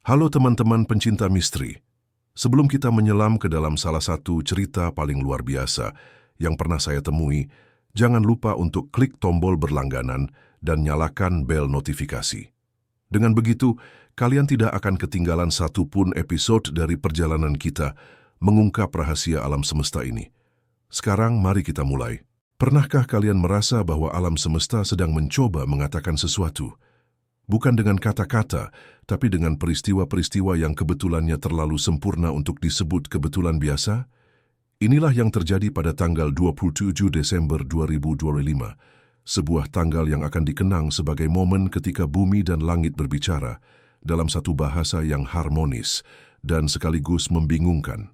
Halo teman-teman pencinta misteri. Sebelum kita menyelam ke dalam salah satu cerita paling luar biasa yang pernah saya temui, jangan lupa untuk klik tombol berlangganan dan nyalakan bel notifikasi. Dengan begitu, kalian tidak akan ketinggalan satupun episode dari perjalanan kita mengungkap rahasia alam semesta ini. Sekarang mari kita mulai. Pernahkah kalian merasa bahwa alam semesta sedang mencoba mengatakan sesuatu? Bukan dengan kata-kata, tapi dengan peristiwa-peristiwa yang kebetulannya terlalu sempurna untuk disebut kebetulan biasa? Inilah yang terjadi pada tanggal 27 Desember 2025, sebuah tanggal yang akan dikenang sebagai momen ketika bumi dan langit berbicara dalam satu bahasa yang harmonis dan sekaligus membingungkan.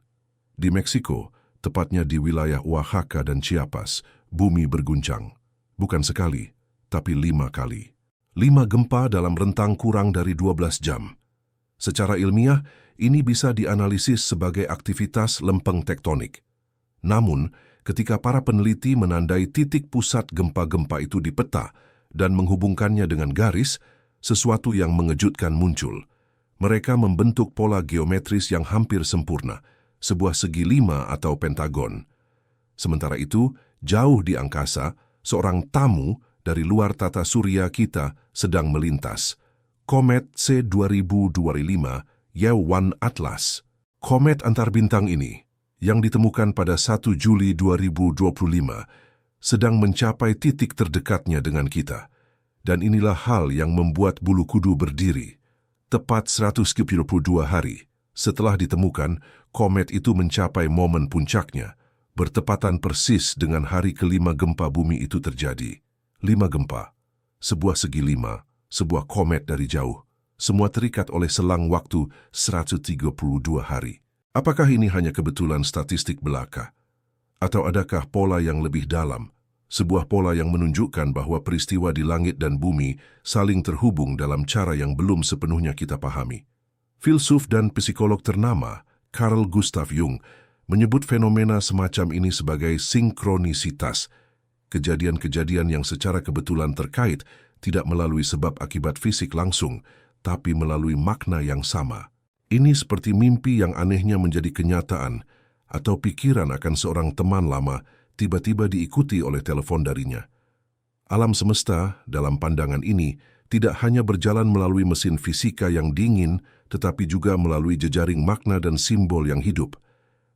Di Meksiko, tepatnya di wilayah Oaxaca dan Chiapas, bumi berguncang. Bukan sekali, tapi 5 kali. 5 gempa dalam rentang kurang dari 12 jam. Secara ilmiah, ini bisa dianalisis sebagai aktivitas lempeng tektonik. Namun, ketika para peneliti menandai titik pusat gempa-gempa itu di peta dan menghubungkannya dengan garis, sesuatu yang mengejutkan muncul. Mereka membentuk pola geometris yang hampir sempurna, sebuah segi 5 atau pentagon. Sementara itu, jauh di angkasa, seorang tamu dari luar tata surya kita sedang melintas. Komet C2025 Yuan Atlas. Komet antar bintang ini, yang ditemukan pada 1 Juli 2025, sedang mencapai titik terdekatnya dengan kita. Dan inilah hal yang membuat bulu kudu berdiri. Tepat 172 hari setelah ditemukan, komet itu mencapai momen puncaknya, bertepatan persis dengan hari kelima gempa bumi itu terjadi. 5 gempa, sebuah segi 5, sebuah komet dari jauh, semua terikat oleh selang waktu 132 hari. Apakah ini hanya kebetulan statistik belaka? Atau adakah pola yang lebih dalam, sebuah pola yang menunjukkan bahwa peristiwa di langit dan bumi saling terhubung dalam cara yang belum sepenuhnya kita pahami? Filsuf dan psikolog ternama, Carl Gustav Jung, menyebut fenomena semacam ini sebagai sinkronisitas, kejadian-kejadian yang secara kebetulan terkait tidak melalui sebab akibat fisik langsung, tapi melalui makna yang sama. Ini seperti mimpi yang anehnya menjadi kenyataan, atau pikiran akan seorang teman lama tiba-tiba diikuti oleh telepon darinya. Alam semesta, dalam pandangan ini, tidak hanya berjalan melalui mesin fisika yang dingin, tetapi juga melalui jejaring makna dan simbol yang hidup.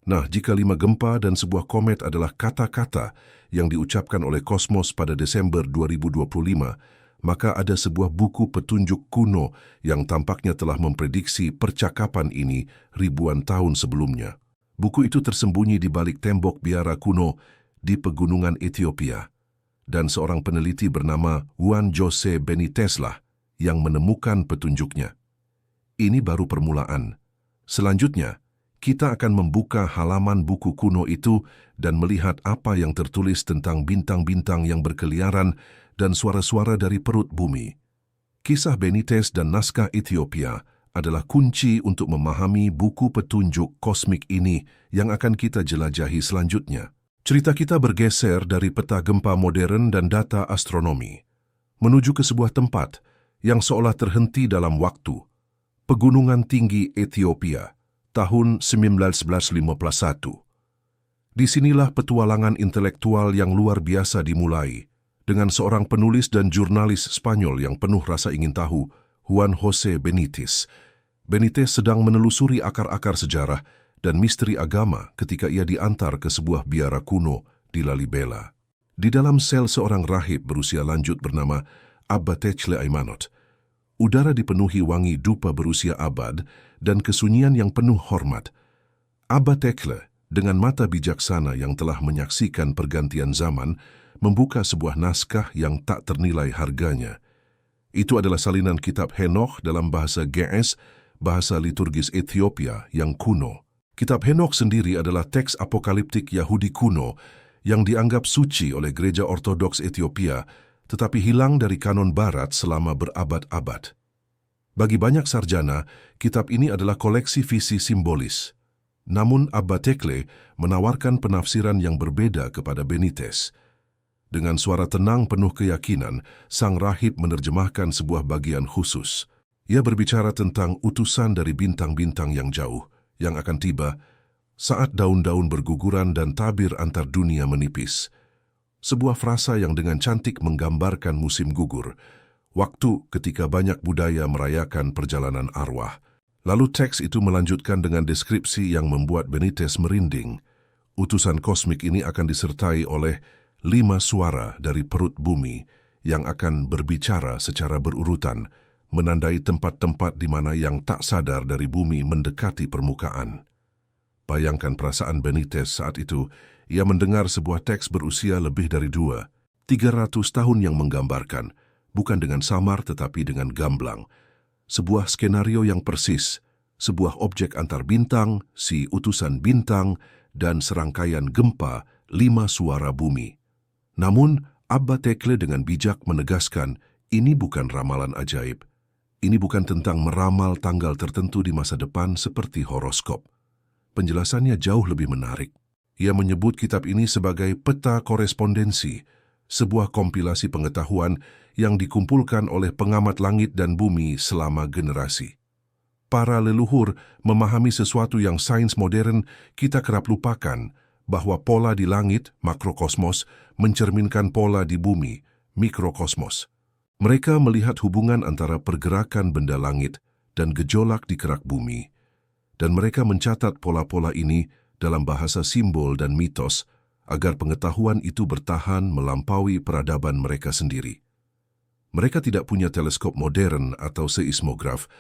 Nah, jika 5 gempa dan sebuah komet adalah kata-kata yang diucapkan oleh kosmos pada Desember 2025, maka ada sebuah buku petunjuk kuno yang tampaknya telah memprediksi percakapan ini ribuan tahun sebelumnya. Buku itu tersembunyi di balik tembok biara kuno di pegunungan Ethiopia, dan seorang peneliti bernama Juan Jose Benitez lah yang menemukan petunjuknya. Ini baru permulaan. Selanjutnya, kita akan membuka halaman buku kuno itu dan melihat apa yang tertulis tentang bintang-bintang yang berkeliaran dan suara-suara dari perut bumi. Kisah Benitez dan naskah Ethiopia adalah kunci untuk memahami buku petunjuk kosmik ini yang akan kita jelajahi selanjutnya. Cerita kita bergeser dari peta gempa modern dan data astronomi, menuju ke sebuah tempat yang seolah terhenti dalam waktu, Pegunungan Tinggi Ethiopia, tahun 1951. Disinilah petualangan intelektual yang luar biasa dimulai, dengan seorang penulis dan jurnalis Spanyol yang penuh rasa ingin tahu, Juan Jose Benitez. Benitez sedang menelusuri akar-akar sejarah dan misteri agama ketika ia diantar ke sebuah biara kuno di Lalibela. Di dalam sel seorang rahib berusia lanjut bernama Abba Techle Aymanot, udara dipenuhi wangi dupa berusia abad dan kesunyian yang penuh hormat. Abba Techle, dengan mata bijaksana yang telah menyaksikan pergantian zaman, membuka sebuah naskah yang tak ternilai harganya. Itu adalah salinan kitab Henokh dalam bahasa GS, bahasa liturgis Ethiopia yang kuno. Kitab Henokh sendiri adalah teks apokaliptik Yahudi kuno yang dianggap suci oleh Gereja Ortodoks Ethiopia, tetapi hilang dari kanon barat selama berabad-abad. Bagi banyak sarjana, kitab ini adalah koleksi visi simbolis. Namun Abba Techle menawarkan penafsiran yang berbeda kepada Benitez. Dengan suara tenang penuh keyakinan, sang rahib menerjemahkan sebuah bagian khusus. Ia berbicara tentang utusan dari bintang-bintang yang jauh, yang akan tiba saat daun-daun berguguran dan tabir antar dunia menipis. Sebuah frasa yang dengan cantik menggambarkan musim gugur, waktu ketika banyak budaya merayakan perjalanan arwah. Lalu teks itu melanjutkan dengan deskripsi yang membuat Benitez merinding. Utusan kosmik ini akan disertai oleh 5 suara dari perut bumi yang akan berbicara secara berurutan, menandai tempat-tempat di mana yang tak sadar dari bumi mendekati permukaan. Bayangkan perasaan Benitez saat itu. Ia mendengar sebuah teks berusia lebih dari 300 tahun yang menggambarkan, bukan dengan samar tetapi dengan gamblang, sebuah skenario yang persis, sebuah objek antar bintang, si utusan bintang, dan serangkaian gempa 5 suara bumi. Namun, Abba Tekle dengan bijak menegaskan, ini bukan ramalan ajaib. Ini bukan tentang meramal tanggal tertentu di masa depan seperti horoskop. Penjelasannya jauh lebih menarik. Ia menyebut kitab ini sebagai peta korespondensi, sebuah kompilasi pengetahuan yang dikumpulkan oleh pengamat langit dan bumi selama generasi. Para leluhur memahami sesuatu yang sains modern kita kerap lupakan, bahwa pola di langit, makrokosmos, mencerminkan pola di bumi, mikrokosmos. Mereka melihat hubungan antara pergerakan benda langit dan gejolak di kerak bumi, dan mereka mencatat pola-pola ini dalam bahasa simbol dan mitos agar pengetahuan itu bertahan melampaui peradaban mereka sendiri. Mereka tidak punya teleskop modern atau seismograf,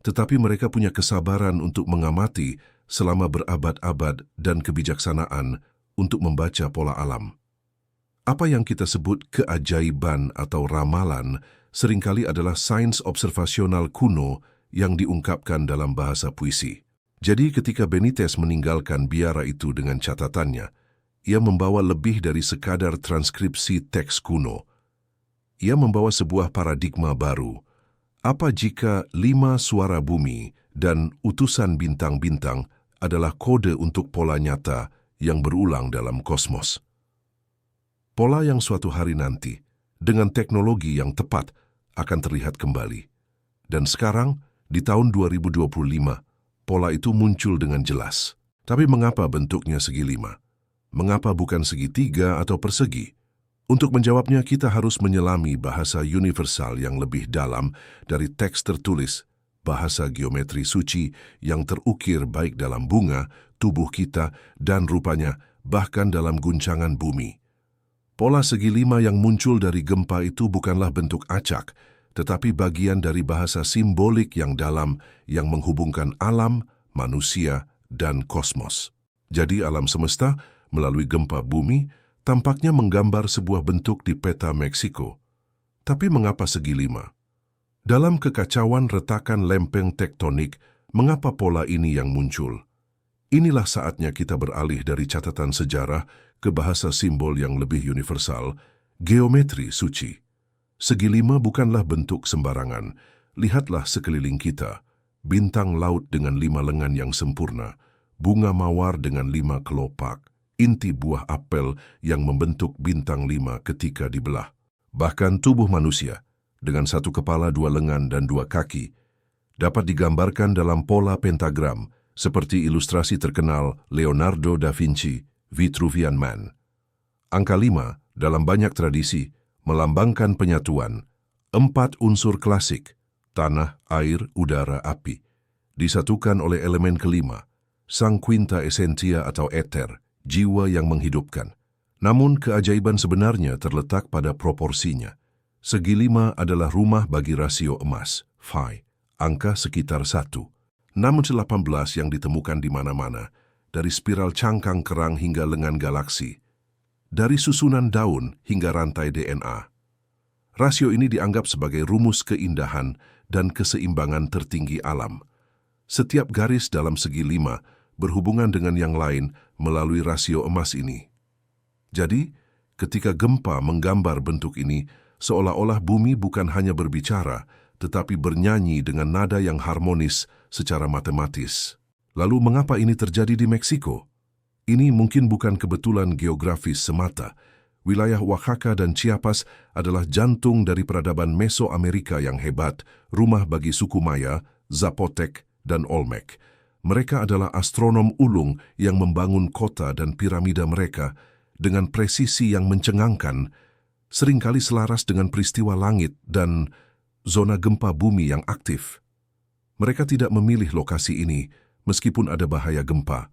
tetapi mereka punya kesabaran untuk mengamati selama berabad-abad dan kebijaksanaan untuk membaca pola alam. Apa yang kita sebut keajaiban atau ramalan seringkali adalah sains observasional kuno yang diungkapkan dalam bahasa puisi. Jadi ketika Benitez meninggalkan biara itu dengan catatannya, ia membawa lebih dari sekadar transkripsi teks kuno. Ia membawa sebuah paradigma baru. Apa jika 5 suara bumi dan utusan bintang-bintang adalah kode untuk pola nyata yang berulang dalam kosmos? Pola yang suatu hari nanti, dengan teknologi yang tepat, akan terlihat kembali. Dan sekarang, di tahun 2025, pola itu muncul dengan jelas. Tapi mengapa bentuknya segi 5? Mengapa bukan segitiga atau persegi? Untuk menjawabnya, kita harus menyelami bahasa universal yang lebih dalam dari teks tertulis, bahasa geometri suci yang terukir baik dalam bunga, tubuh kita, dan rupanya bahkan dalam guncangan bumi. Pola segi 5 yang muncul dari gempa itu bukanlah bentuk acak, tetapi bagian dari bahasa simbolik yang dalam yang menghubungkan alam, manusia, dan kosmos. Jadi alam semesta, melalui gempa bumi, tampaknya menggambar sebuah bentuk di peta Meksiko. Tapi mengapa segi 5? Dalam kekacauan retakan lempeng tektonik, mengapa pola ini yang muncul? Inilah saatnya kita beralih dari catatan sejarah ke bahasa simbol yang lebih universal, geometri suci. Segi 5 bukanlah bentuk sembarangan. Lihatlah sekeliling kita. Bintang laut dengan 5 lengan yang sempurna, bunga mawar dengan 5 kelopak, inti buah apel yang membentuk bintang 5 ketika dibelah. Bahkan tubuh manusia, dengan 1 kepala, 2 lengan, dan 2 kaki, dapat digambarkan dalam pola pentagram, seperti ilustrasi terkenal Leonardo da Vinci, Vitruvian Man. Angka 5, dalam banyak tradisi, melambangkan penyatuan, 4 unsur klasik, tanah, air, udara, api, disatukan oleh elemen kelima, sang quinta essentia atau eter, jiwa yang menghidupkan. Namun keajaiban sebenarnya terletak pada proporsinya. Segi 5 adalah rumah bagi rasio emas, phi, angka sekitar 1. Namun 18 yang ditemukan di mana-mana, dari spiral cangkang kerang hingga lengan galaksi, dari susunan daun hingga rantai DNA. Rasio ini dianggap sebagai rumus keindahan dan keseimbangan tertinggi alam. Setiap garis dalam segi 5 berhubungan dengan yang lain melalui rasio emas ini. Jadi, ketika gempa menggambar bentuk ini, seolah-olah bumi bukan hanya berbicara, tetapi bernyanyi dengan nada yang harmonis secara matematis. Lalu mengapa ini terjadi di Meksiko? Ini mungkin bukan kebetulan geografis semata. Wilayah Oaxaca dan Chiapas adalah jantung dari peradaban Mesoamerika yang hebat, rumah bagi suku Maya, Zapotec, dan Olmec. Mereka adalah astronom ulung yang membangun kota dan piramida mereka dengan presisi yang mencengangkan, seringkali selaras dengan peristiwa langit dan zona gempa bumi yang aktif. Mereka tidak memilih lokasi ini meskipun ada bahaya gempa.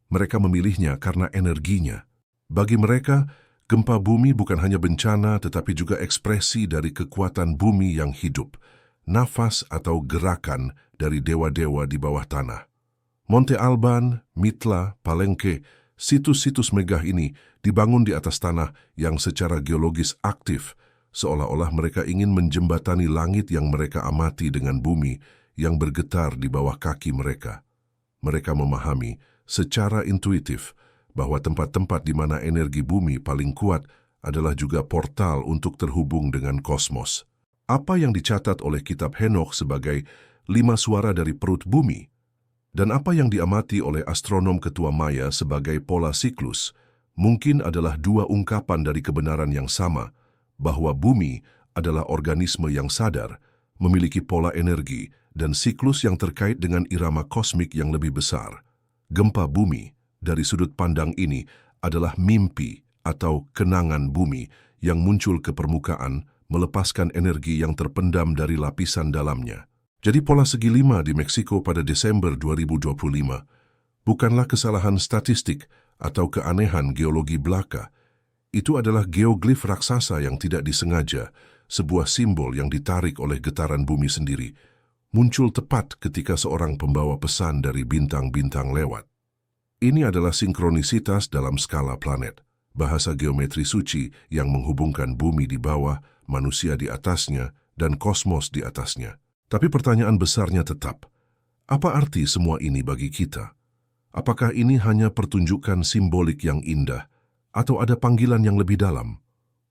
Mereka memilihnya karena energinya. Bagi mereka, gempa bumi bukan hanya bencana tetapi juga ekspresi dari kekuatan bumi yang hidup, nafas atau gerakan dari dewa-dewa di bawah tanah. Monte Alban, Mitla, Palenque, situs-situs megah ini dibangun di atas tanah yang secara geologis aktif, seolah-olah mereka ingin menjembatani langit yang mereka amati dengan bumi yang bergetar di bawah kaki mereka. Mereka memahami secara intuitif bahwa tempat-tempat di mana energi bumi paling kuat adalah juga portal untuk terhubung dengan kosmos. Apa yang dicatat oleh kitab Henokh sebagai 5 suara dari perut bumi, dan apa yang diamati oleh astronom ketua Maya sebagai pola siklus, mungkin adalah 2 ungkapan dari kebenaran yang sama, bahwa bumi adalah organisme yang sadar, memiliki pola energi, dan siklus yang terkait dengan irama kosmik yang lebih besar. Gempa bumi, dari sudut pandang ini, adalah mimpi atau kenangan bumi yang muncul ke permukaan, melepaskan energi yang terpendam dari lapisan dalamnya. Jadi pola segi 5 di Meksiko pada Desember 2025 bukanlah kesalahan statistik atau keanehan geologi belaka. Itu adalah geoglif raksasa yang tidak disengaja, sebuah simbol yang ditarik oleh getaran bumi sendiri, muncul tepat ketika seorang pembawa pesan dari bintang-bintang lewat. Ini adalah sinkronisitas dalam skala planet, bahasa geometri suci yang menghubungkan bumi di bawah, manusia di atasnya, dan kosmos di atasnya. Tapi pertanyaan besarnya tetap, apa arti semua ini bagi kita? Apakah ini hanya pertunjukan simbolik yang indah, atau ada panggilan yang lebih dalam?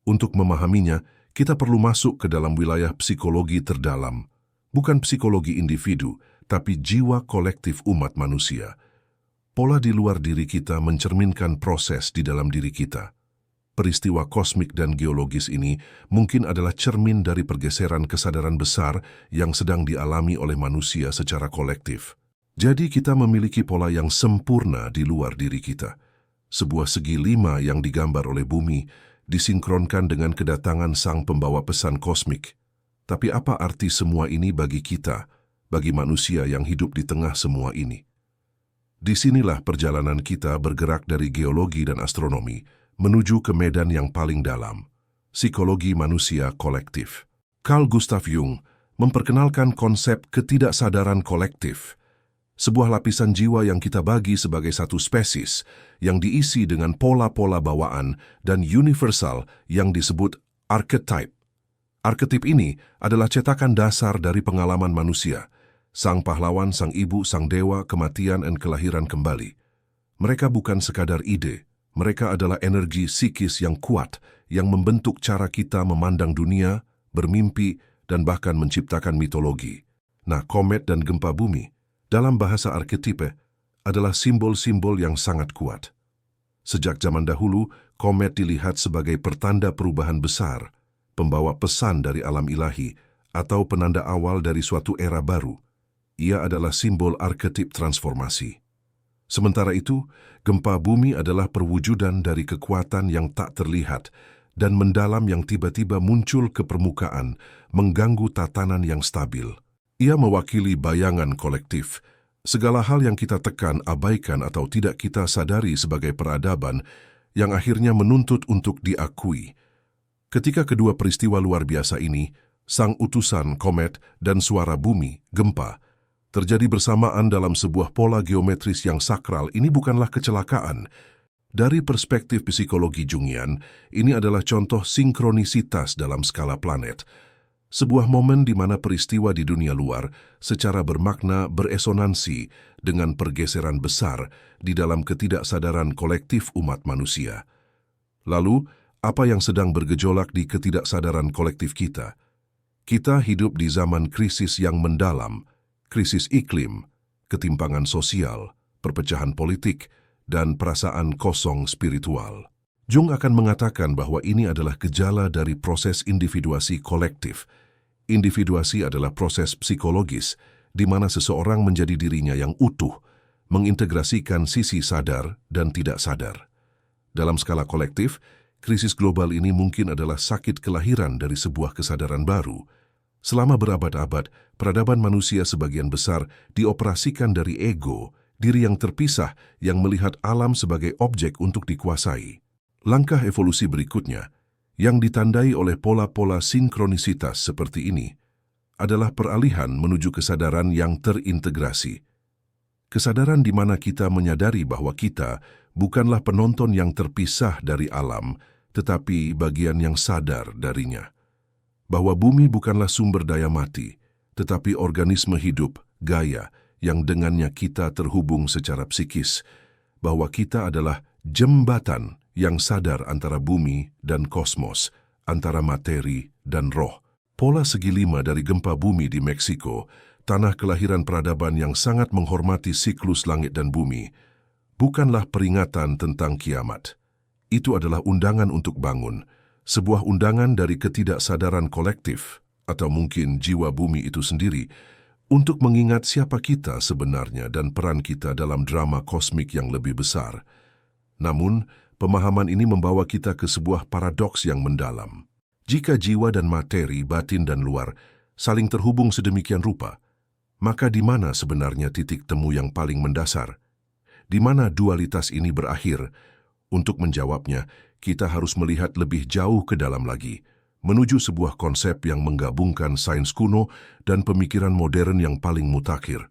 Untuk memahaminya, kita perlu masuk ke dalam wilayah psikologi terdalam, bukan psikologi individu, tapi jiwa kolektif umat manusia. Pola di luar diri kita mencerminkan proses di dalam diri kita. Peristiwa kosmik dan geologis ini mungkin adalah cermin dari pergeseran kesadaran besar yang sedang dialami oleh manusia secara kolektif. Jadi kita memiliki pola yang sempurna di luar diri kita. Sebuah segi 5 yang digambar oleh bumi disinkronkan dengan kedatangan sang pembawa pesan kosmik. Tapi apa arti semua ini bagi kita, bagi manusia yang hidup di tengah semua ini? Disinilah perjalanan kita bergerak dari geologi dan astronomi menuju ke medan yang paling dalam, psikologi manusia kolektif. Carl Gustav Jung memperkenalkan konsep ketidaksadaran kolektif, sebuah lapisan jiwa yang kita bagi sebagai satu spesies yang diisi dengan pola-pola bawaan dan universal yang disebut archetype. Arketip ini adalah cetakan dasar dari pengalaman manusia, sang pahlawan, sang ibu, sang dewa, kematian, dan kelahiran kembali. Mereka bukan sekadar ide, mereka adalah energi psikis yang kuat yang membentuk cara kita memandang dunia, bermimpi, dan bahkan menciptakan mitologi. Nah, komet dan gempa bumi, dalam bahasa arketipe, adalah simbol-simbol yang sangat kuat. Sejak zaman dahulu, komet dilihat sebagai pertanda perubahan besar, pembawa pesan dari alam ilahi, atau penanda awal dari suatu era baru. Ia adalah simbol arketip transformasi. Sementara itu, gempa bumi adalah perwujudan dari kekuatan yang tak terlihat dan mendalam yang tiba-tiba muncul ke permukaan, mengganggu tatanan yang stabil. Ia mewakili bayangan kolektif, segala hal yang kita tekan, abaikan, atau tidak kita sadari sebagai peradaban yang akhirnya menuntut untuk diakui. Ketika kedua peristiwa luar biasa ini, sang utusan komet dan suara bumi, gempa, terjadi bersamaan dalam sebuah pola geometris yang sakral, ini bukanlah kecelakaan. Dari perspektif psikologi Jungian, ini adalah contoh sinkronisitas dalam skala planet. Sebuah momen di mana peristiwa di dunia luar secara bermakna beresonansi dengan pergeseran besar di dalam ketidaksadaran kolektif umat manusia. Lalu, apa yang sedang bergejolak di ketidaksadaran kolektif kita? Kita hidup di zaman krisis yang mendalam, krisis iklim, ketimpangan sosial, perpecahan politik, dan perasaan kosong spiritual. Jung akan mengatakan bahwa ini adalah gejala dari proses individuasi kolektif. Individuasi adalah proses psikologis di mana seseorang menjadi dirinya yang utuh, mengintegrasikan sisi sadar dan tidak sadar. Dalam skala kolektif, krisis global ini mungkin adalah sakit kelahiran dari sebuah kesadaran baru. Selama berabad-abad, peradaban manusia sebagian besar dioperasikan dari ego, diri yang terpisah yang melihat alam sebagai objek untuk dikuasai. Langkah evolusi berikutnya, yang ditandai oleh pola-pola sinkronisitas seperti ini, adalah peralihan menuju kesadaran yang terintegrasi. Kesadaran di mana kita menyadari bahwa kita bukanlah penonton yang terpisah dari alam, tetapi bagian yang sadar darinya. Bahwa bumi bukanlah sumber daya mati, tetapi organisme hidup, gaya, yang dengannya kita terhubung secara psikis. Bahwa kita adalah jembatan yang sadar antara bumi dan kosmos, antara materi dan roh. Pola segi 5 dari gempa bumi di Meksiko, tanah kelahiran peradaban yang sangat menghormati siklus langit dan bumi, bukanlah peringatan tentang kiamat. Itu adalah undangan untuk bangun, sebuah undangan dari ketidaksadaran kolektif, atau mungkin jiwa bumi itu sendiri, untuk mengingat siapa kita sebenarnya dan peran kita dalam drama kosmik yang lebih besar. Namun, pemahaman ini membawa kita ke sebuah paradoks yang mendalam. Jika jiwa dan materi, batin dan luar, saling terhubung sedemikian rupa, maka di mana sebenarnya titik temu yang paling mendasar? Di mana dualitas ini berakhir? Untuk menjawabnya, kita harus melihat lebih jauh ke dalam lagi, menuju sebuah konsep yang menggabungkan sains kuno dan pemikiran modern yang paling mutakhir.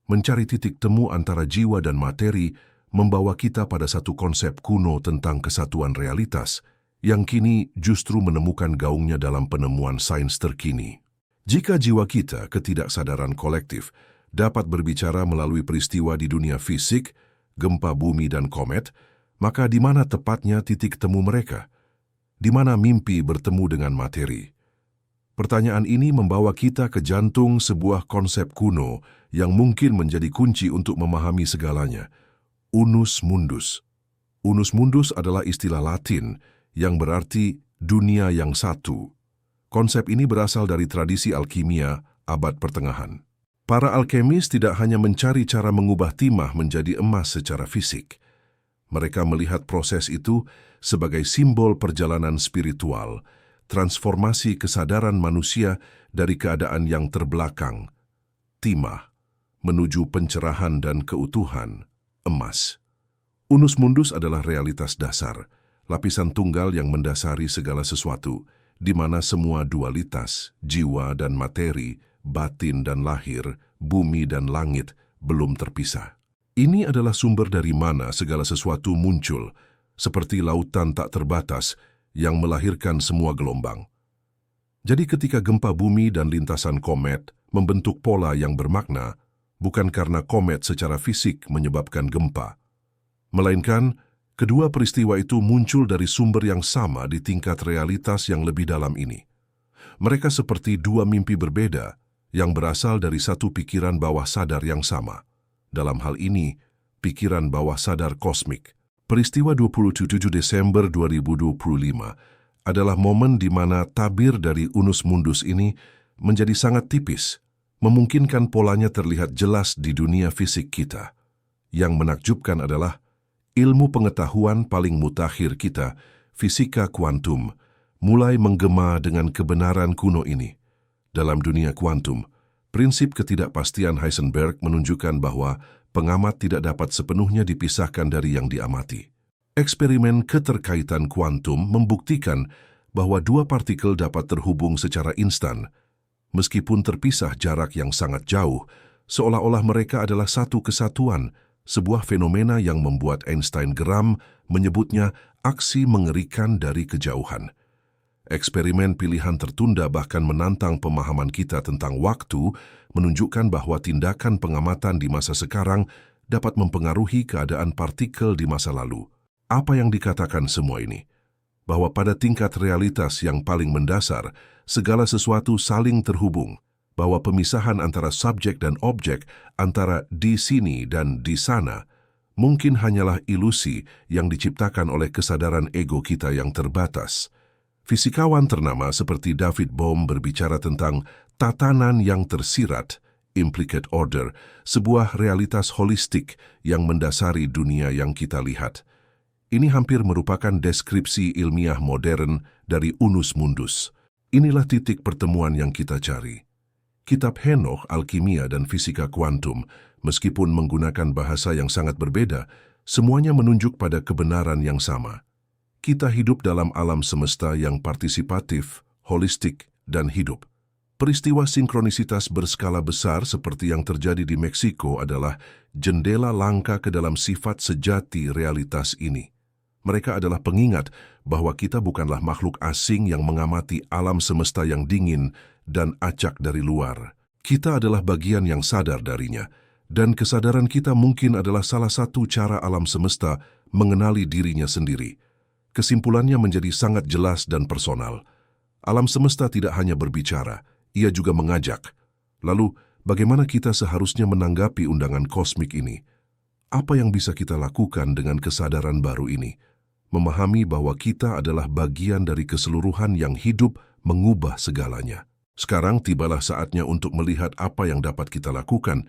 Mencari titik temu antara jiwa dan materi membawa kita pada satu konsep kuno tentang kesatuan realitas, yang kini justru menemukan gaungnya dalam penemuan sains terkini. Jika jiwa kita, ketidaksadaran kolektif, dapat berbicara melalui peristiwa di dunia fisik, gempa bumi dan komet, maka di mana tepatnya titik temu mereka? Di mana mimpi bertemu dengan materi? Pertanyaan ini membawa kita ke jantung sebuah konsep kuno yang mungkin menjadi kunci untuk memahami segalanya. Unus mundus. Unus mundus adalah istilah Latin yang berarti dunia yang satu. Konsep ini berasal dari tradisi alkimia abad pertengahan. Para alkemis tidak hanya mencari cara mengubah timah menjadi emas secara fisik. Mereka melihat proses itu sebagai simbol perjalanan spiritual, transformasi kesadaran manusia dari keadaan yang terbelakang, timah, menuju pencerahan dan keutuhan, emas. Unus mundus adalah realitas dasar, lapisan tunggal yang mendasari segala sesuatu, di mana semua dualitas, jiwa dan materi, batin dan lahir, bumi dan langit, belum terpisah. Ini adalah sumber dari mana segala sesuatu muncul, seperti lautan tak terbatas yang melahirkan semua gelombang. Jadi ketika gempa bumi dan lintasan komet membentuk pola yang bermakna, bukan karena komet secara fisik menyebabkan gempa, melainkan kedua peristiwa itu muncul dari sumber yang sama di tingkat realitas yang lebih dalam ini. Mereka seperti dua mimpi berbeda yang berasal dari satu pikiran bawah sadar yang sama. Dalam hal ini, pikiran bawah sadar kosmik. Peristiwa 27 Desember 2025 adalah momen di mana tabir dari unus mundus ini menjadi sangat tipis, memungkinkan polanya terlihat jelas di dunia fisik kita. Yang menakjubkan adalah ilmu pengetahuan paling mutakhir kita, fisika kuantum, mulai menggema dengan kebenaran kuno ini. Dalam dunia kuantum, prinsip ketidakpastian Heisenberg menunjukkan bahwa pengamat tidak dapat sepenuhnya dipisahkan dari yang diamati. Eksperimen keterkaitan kuantum membuktikan bahwa dua partikel dapat terhubung secara instan, meskipun terpisah jarak yang sangat jauh, seolah-olah mereka adalah satu kesatuan, sebuah fenomena yang membuat Einstein geram menyebutnya aksi mengerikan dari kejauhan. Eksperimen pilihan tertunda bahkan menantang pemahaman kita tentang waktu, menunjukkan bahwa tindakan pengamatan di masa sekarang dapat mempengaruhi keadaan partikel di masa lalu. Apa yang dikatakan semua ini? Bahwa pada tingkat realitas yang paling mendasar, segala sesuatu saling terhubung, bahwa pemisahan antara subjek dan objek, antara di sini dan di sana, mungkin hanyalah ilusi yang diciptakan oleh kesadaran ego kita yang terbatas. Fisikawan ternama seperti David Bohm berbicara tentang tatanan yang tersirat, implicate order, sebuah realitas holistik yang mendasari dunia yang kita lihat. Ini hampir merupakan deskripsi ilmiah modern dari unus mundus. Inilah titik pertemuan yang kita cari. Kitab Henoch, Alkimia dan Fisika Kuantum, meskipun menggunakan bahasa yang sangat berbeda, semuanya menunjuk pada kebenaran yang sama. Kita hidup dalam alam semesta yang partisipatif, holistik, dan hidup. Peristiwa sinkronisitas berskala besar seperti yang terjadi di Meksiko adalah jendela langka ke dalam sifat sejati realitas ini. Mereka adalah pengingat bahwa kita bukanlah makhluk asing yang mengamati alam semesta yang dingin dan acak dari luar. Kita adalah bagian yang sadar darinya, dan kesadaran kita mungkin adalah salah satu cara alam semesta mengenali dirinya sendiri. Kesimpulannya menjadi sangat jelas dan personal. Alam semesta tidak hanya berbicara, ia juga mengajak. Lalu, bagaimana kita seharusnya menanggapi undangan kosmik ini? Apa yang bisa kita lakukan dengan kesadaran baru ini? Memahami bahwa kita adalah bagian dari keseluruhan yang hidup mengubah segalanya. Sekarang tibalah saatnya untuk melihat apa yang dapat kita lakukan,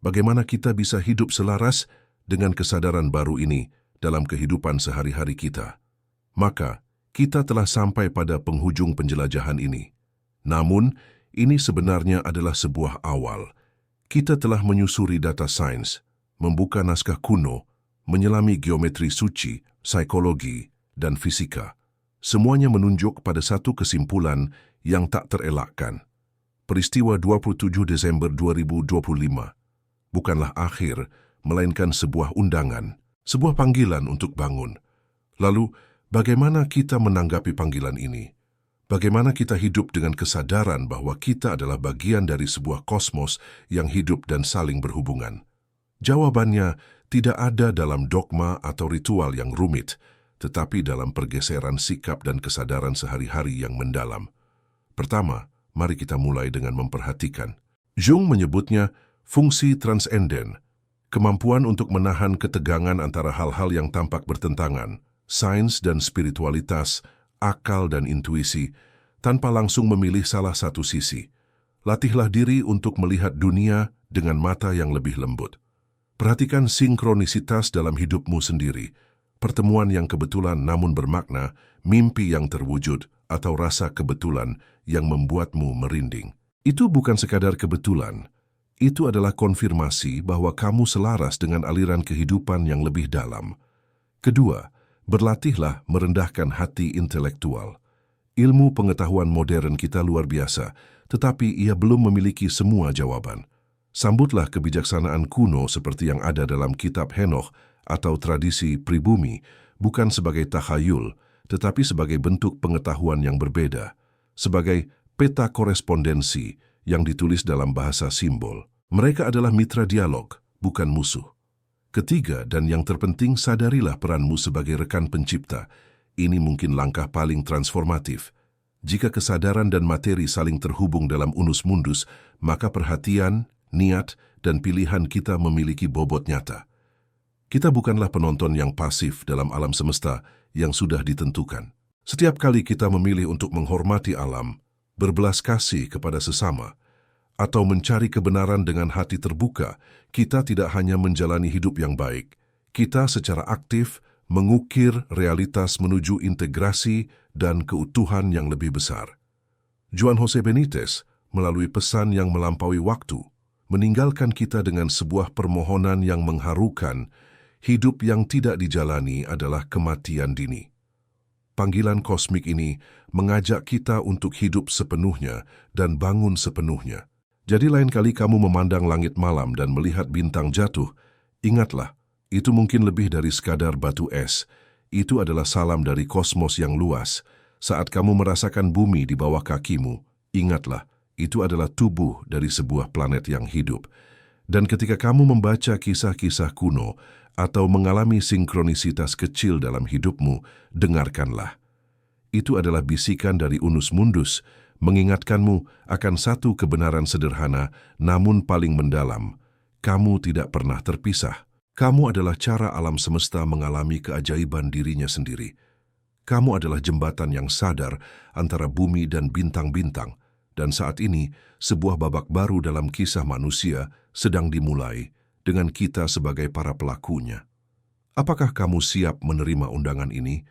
bagaimana kita bisa hidup selaras dengan kesadaran baru ini dalam kehidupan sehari-hari kita. Maka, kita telah sampai pada penghujung penjelajahan ini. Namun, ini sebenarnya adalah sebuah awal. Kita telah menyusuri data sains, membuka naskah kuno, menyelami geometri suci, psikologi, dan fisika. Semuanya menunjuk pada satu kesimpulan yang tak terelakkan. Peristiwa 27 Desember 2025 bukanlah akhir, melainkan sebuah undangan, sebuah panggilan untuk bangun. Lalu, bagaimana kita menanggapi panggilan ini? Bagaimana kita hidup dengan kesadaran bahwa kita adalah bagian dari sebuah kosmos yang hidup dan saling berhubungan? Jawabannya tidak ada dalam dogma atau ritual yang rumit, tetapi dalam pergeseran sikap dan kesadaran sehari-hari yang mendalam. Pertama, mari kita mulai dengan memperhatikan. Jung menyebutnya fungsi transenden, kemampuan untuk menahan ketegangan antara hal-hal yang tampak bertentangan, sains dan spiritualitas, akal dan intuisi, tanpa langsung memilih salah satu sisi. Latihlah diri untuk melihat dunia dengan mata yang lebih lembut. Perhatikan sinkronisitas dalam hidupmu sendiri, pertemuan yang kebetulan namun bermakna, mimpi yang terwujud, atau rasa kebetulan yang membuatmu merinding. Itu bukan sekadar kebetulan, itu adalah konfirmasi bahwa kamu selaras dengan aliran kehidupan yang lebih dalam. Kedua, berlatihlah merendahkan hati intelektual. Ilmu pengetahuan modern kita luar biasa, tetapi ia belum memiliki semua jawaban. Sambutlah kebijaksanaan kuno seperti yang ada dalam kitab Henoch atau tradisi pribumi, bukan sebagai takhayul, tetapi sebagai bentuk pengetahuan yang berbeda, sebagai peta korespondensi yang ditulis dalam bahasa simbol. Mereka adalah mitra dialog, bukan musuh. Ketiga, dan yang terpenting, sadarilah peranmu sebagai rekan pencipta. Ini mungkin langkah paling transformatif. Jika kesadaran dan materi saling terhubung dalam unus mundus, maka perhatian, niat, dan pilihan kita memiliki bobot nyata. Kita bukanlah penonton yang pasif dalam alam semesta yang sudah ditentukan. Setiap kali kita memilih untuk menghormati alam, berbelas kasih kepada sesama, atau mencari kebenaran dengan hati terbuka, kita tidak hanya menjalani hidup yang baik, kita secara aktif mengukir realitas menuju integrasi dan keutuhan yang lebih besar. Juan Jose Benitez, melalui pesan yang melampaui waktu, meninggalkan kita dengan sebuah permohonan yang mengharukan. Hidup yang tidak dijalani adalah kematian dini. Panggilan kosmik ini mengajak kita untuk hidup sepenuhnya dan bangun sepenuhnya. Jadi lain kali kamu memandang langit malam dan melihat bintang jatuh, ingatlah, itu mungkin lebih dari sekadar batu es. Itu adalah salam dari kosmos yang luas. Saat kamu merasakan bumi di bawah kakimu, ingatlah, itu adalah tubuh dari sebuah planet yang hidup. Dan ketika kamu membaca kisah-kisah kuno atau mengalami sinkronisitas kecil dalam hidupmu, dengarkanlah. Itu adalah bisikan dari unus mundus, mengingatkanmu akan satu kebenaran sederhana namun paling mendalam. Kamu tidak pernah terpisah. Kamu adalah cara alam semesta mengalami keajaiban dirinya sendiri. Kamu adalah jembatan yang sadar antara bumi dan bintang-bintang, dan saat ini sebuah babak baru dalam kisah manusia sedang dimulai dengan kita sebagai para pelakunya. Apakah kamu siap menerima undangan ini?